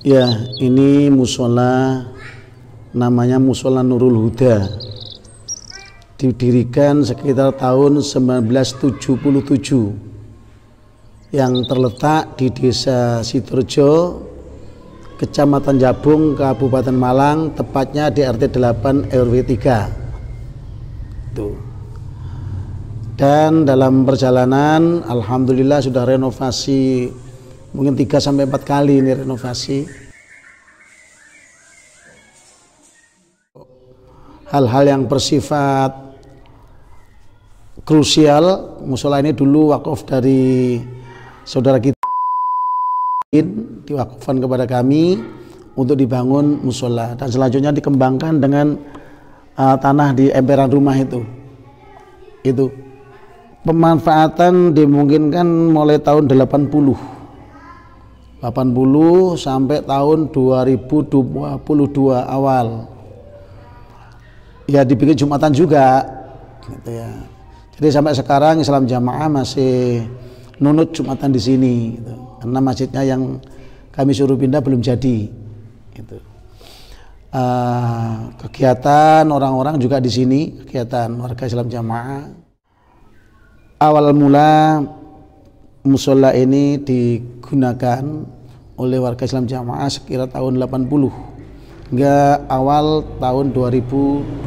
Ya, ini musola, namanya Musola Nurul Huda. Didirikan sekitar tahun 1977 yang terletak di Desa Sidorejo, Kecamatan Jabung, Kabupaten Malang, tepatnya di RT 8 RW 3. Tuh. Dan dalam perjalanan alhamdulillah sudah renovasi mungkin 3-4 kali ini renovasi. Hal-hal yang bersifat krusial, musola ini dulu wakaf dari saudara kita, diwakafkan kepada kami untuk dibangun musola, dan selanjutnya dikembangkan dengan tanah di emperan rumah itu pemanfaatan dimungkinkan mulai tahun 80 sampai tahun 2022 awal. Ya dibikin Jumatan juga gitu ya. Jadi sampai sekarang Islam Jamaah masih nunut Jumatan di sini gitu. Karena masjidnya yang kami suruh pindah belum jadi gitu. Kegiatan orang-orang juga di sini, kegiatan warga Islam Jamaah. Awal mula musola ini digunakan oleh warga Islam Jamaah sekira tahun 80 hingga awal tahun 2022.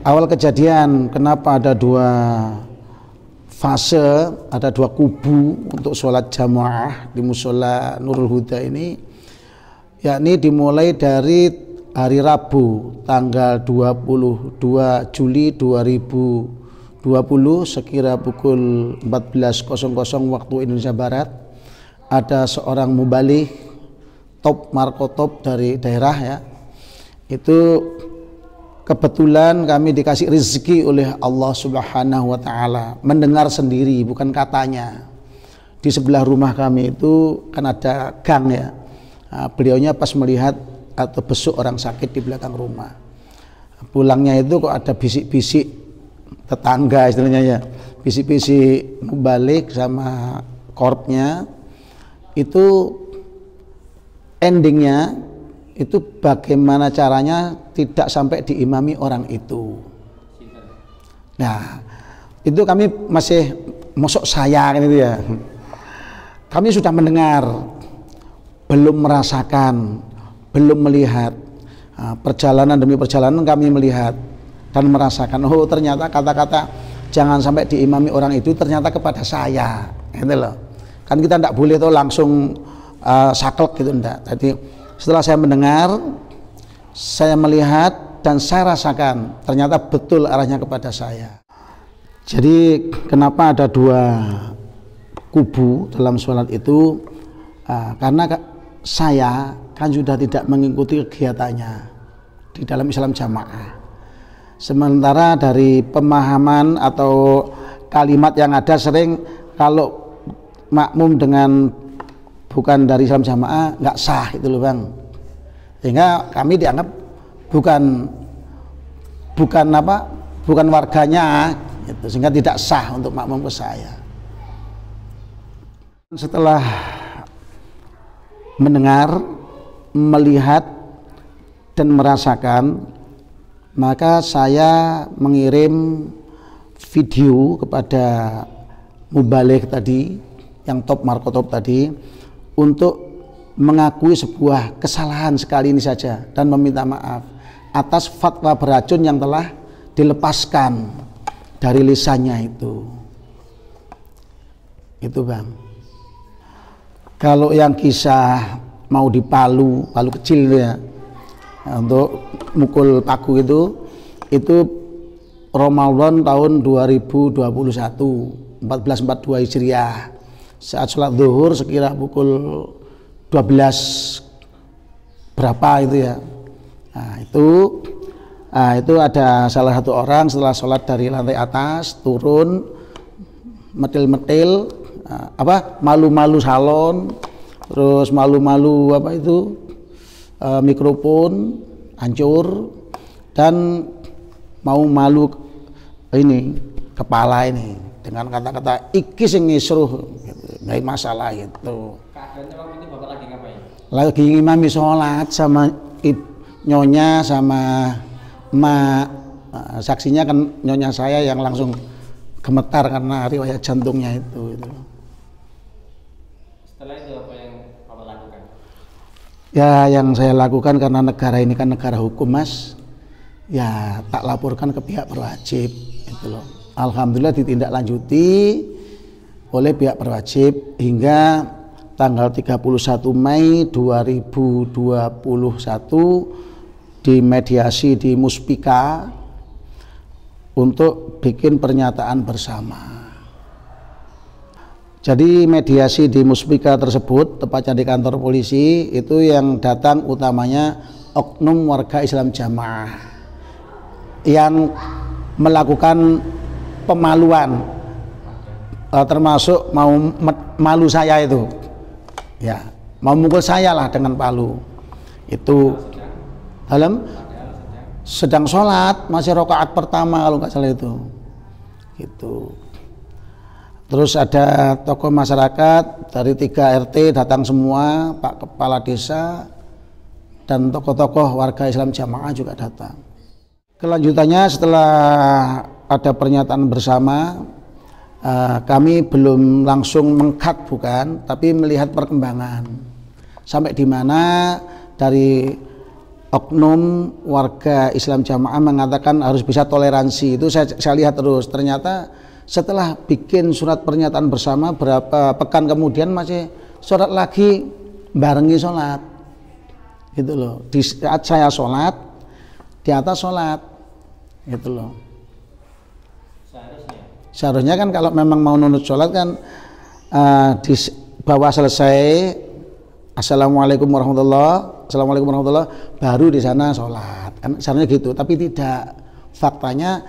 Awal kejadian kenapa ada dua fase, ada dua kubu untuk sholat jamaah di musola Nurul Huda ini, yakni dimulai dari hari Rabu tanggal 22 Juli 2020 sekira pukul 14.00 waktu Indonesia Barat. Ada seorang mubaligh top markotop dari daerah ya, itu kebetulan kami dikasih rezeki oleh Allah Subhanahu wa Ta'ala mendengar sendiri, bukan katanya. Di sebelah rumah kami itu kan ada gang ya. Nah, beliaunya pas melihat atau besuk orang sakit di belakang rumah, pulangnya itu kok ada bisik-bisik tetangga istilahnya ya, bisik-bisik mubaligh sama korbnya. Itu endingnya itu bagaimana caranya tidak sampai diimami orang itu. Nah itu kami masih mosok saya gitu ya, kami sudah mendengar, belum merasakan, belum melihat. Perjalanan demi perjalanan kami melihat dan merasakan, oh ternyata kata-kata jangan sampai diimami orang itu ternyata kepada saya gitu loh. Kan kita tidak boleh tuh langsung saklek gitu, enggak. Jadi setelah saya mendengar, saya melihat dan saya rasakan ternyata betul arahnya kepada saya. Jadi kenapa ada dua kubu dalam sholat itu? Karena saya kan sudah tidak mengikuti kegiatannya di dalam Islam Jamaah. Sementara dari pemahaman atau kalimat yang ada sering kalau makmum dengan bukan dari Islam Jamaah nggak sah itu loh Bang, sehingga kami dianggap bukan warganya gitu, sehingga tidak sah untuk makmum ke saya. Setelah mendengar, melihat dan merasakan, maka saya mengirim video kepada mubaligh tadi yang top markotop tadi untuk mengakui sebuah kesalahan sekali ini saja dan meminta maaf atas fatwa beracun yang telah dilepaskan dari lisannya itu Bang. Kalau yang kisah mau dipalu kecil ya, untuk mukul paku itu Ramadan tahun 2021 1442 Hijriah, saat sholat zuhur sekira pukul 12 berapa itu ya. Nah itu ada salah satu orang setelah sholat dari lantai atas turun metil-metil malu-malu salon, terus malu-malu mikrofon hancur, dan mau malu ini kepala ini dengan kata-kata iki sing ngisruh gitu, nggak masalah gitu. Keadaannya waktu itu Bapak lagi ngimami sholat sama nyonya sama emak. Nah, saksinya kan nyonya saya yang langsung gemetar karena riwayat jantungnya itu. Setelah itu apa yang Bapak lakukan? Ya, yang saya lakukan karena negara ini kan negara hukum, Mas. Ya, tak laporkan ke pihak berwajib itu loh. Alhamdulillah ditindaklanjuti oleh pihak berwajib hingga tanggal 31 Mei 2021 dimediasi di Muspika untuk bikin pernyataan bersama. Jadi mediasi di Muspika tersebut, tepatnya di kantor polisi, itu yang datang utamanya oknum warga Islam Jamaah yang melakukan pemaluan, termasuk mau malu saya itu, ya mau mukul saya lah dengan palu. Itu dalam sedang sholat, masih rakaat pertama kalau nggak salah itu. Gitu. Terus ada tokoh masyarakat dari 3 RT datang semua, Pak Kepala Desa dan tokoh-tokoh warga Islam Jamaah juga datang. Kelanjutannya setelah ada pernyataan bersama, kami belum langsung mengkat bukan, tapi melihat perkembangan sampai di mana dari oknum warga Islam Jamaah mengatakan harus bisa toleransi. Itu saya lihat terus, ternyata setelah bikin surat pernyataan bersama berapa pekan kemudian masih sholat lagi, barengi sholat gitu loh. Di saat saya sholat, di atas sholat gitu loh. Seharusnya kan kalau memang mau nunut sholat kan di bawah selesai Assalamualaikum warahmatullahi baru di sana sholat kan, seharusnya gitu, tapi tidak, faktanya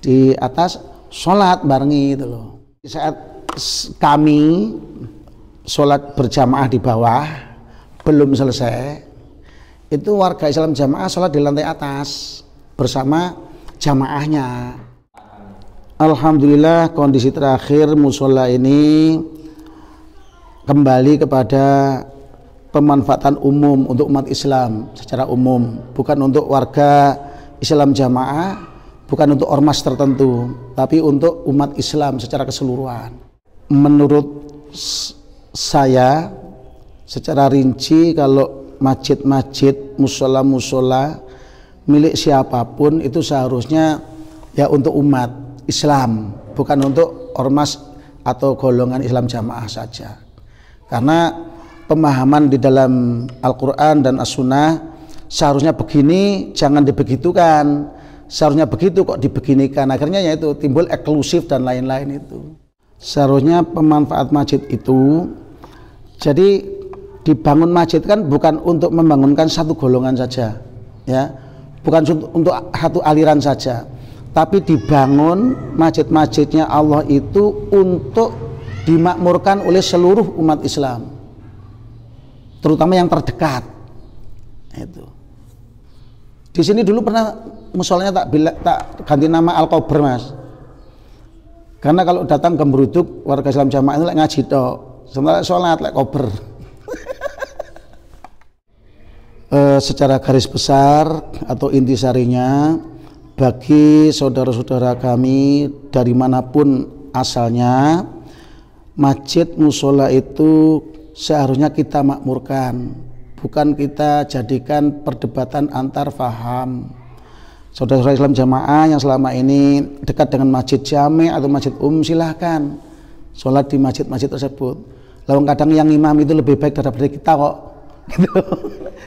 di atas sholat barengi itu loh. Saat kami sholat berjamaah di bawah belum selesai, itu warga Islam Jamaah sholat di lantai atas bersama jamaahnya. Alhamdulillah kondisi terakhir musola ini kembali kepada pemanfaatan umum untuk umat Islam secara umum, bukan untuk warga Islam Jamaah, bukan untuk ormas tertentu, tapi untuk umat Islam secara keseluruhan. Menurut saya secara rinci, kalau masjid-masjid, musola-musola milik siapapun itu seharusnya ya untuk umat Islam, bukan untuk ormas atau golongan Islam Jamaah saja. Karena pemahaman di dalam Al-Quran dan As-Sunnah seharusnya begini, jangan dibegitukan, seharusnya begitu kok dibeginikan, akhirnya yaitu timbul eksklusif dan lain-lain. Itu seharusnya pemanfaat masjid itu, jadi dibangun masjid kan bukan untuk membangunkan satu golongan saja ya, bukan untuk satu aliran saja, tapi dibangun masjid-masjidnya Allah itu untuk dimakmurkan oleh seluruh umat Islam, terutama yang terdekat. Itu di sini dulu pernah musolanya tak ganti nama Al-Kober, Mas, karena kalau datang gembruduk warga Islam Jamaah itu ngaji tok, sementara sholat kober. Secara garis besar atau intisarinya, bagi saudara-saudara kami dari manapun asalnya, masjid musola itu seharusnya kita makmurkan, bukan kita jadikan perdebatan antar faham. Saudara-saudara Islam Jamaah yang selama ini dekat dengan masjid jami atau masjid silahkan sholat di masjid-masjid tersebut. Lalu kadang yang imam itu lebih baik daripada kita kok, gitu.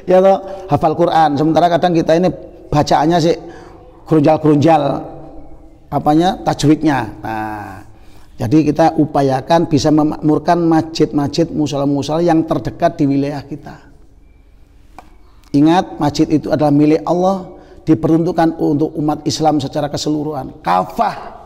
Ya toh, hafal Quran, sementara kadang kita ini bacaannya sih gerunjal-gerunjal apanya tajwidnya. Nah, jadi kita upayakan bisa memakmurkan masjid-masjid, musola-musola yang terdekat di wilayah kita. Ingat, masjid itu adalah milik Allah, diperuntukkan untuk umat Islam secara keseluruhan, kafah.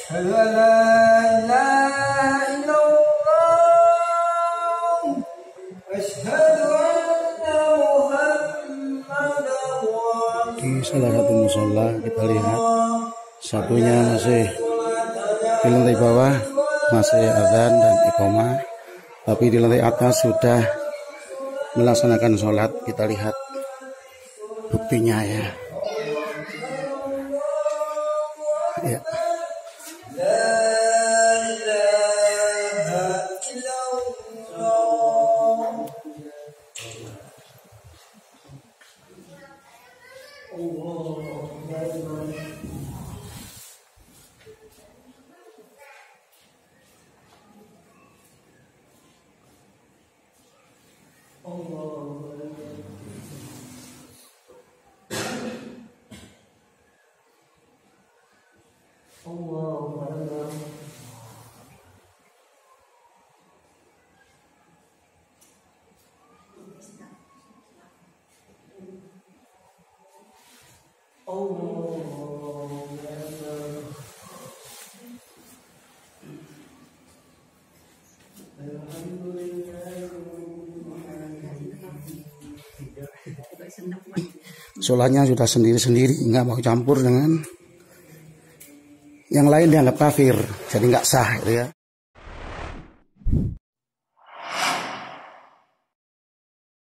Asyhadu an la ilaha illallah. Asyhadu anna Muhammadar Rasulullah. Di salah satu musola kita lihat satunya masih di lantai bawah masih azan dan iqamah, tapi di lantai atas sudah melaksanakan sholat. Kita lihat buktinya ya. Ya. Sholatnya sudah sendiri-sendiri, nggak mau campur dengan yang lain, dianggap kafir, jadi nggak sah gitu ya.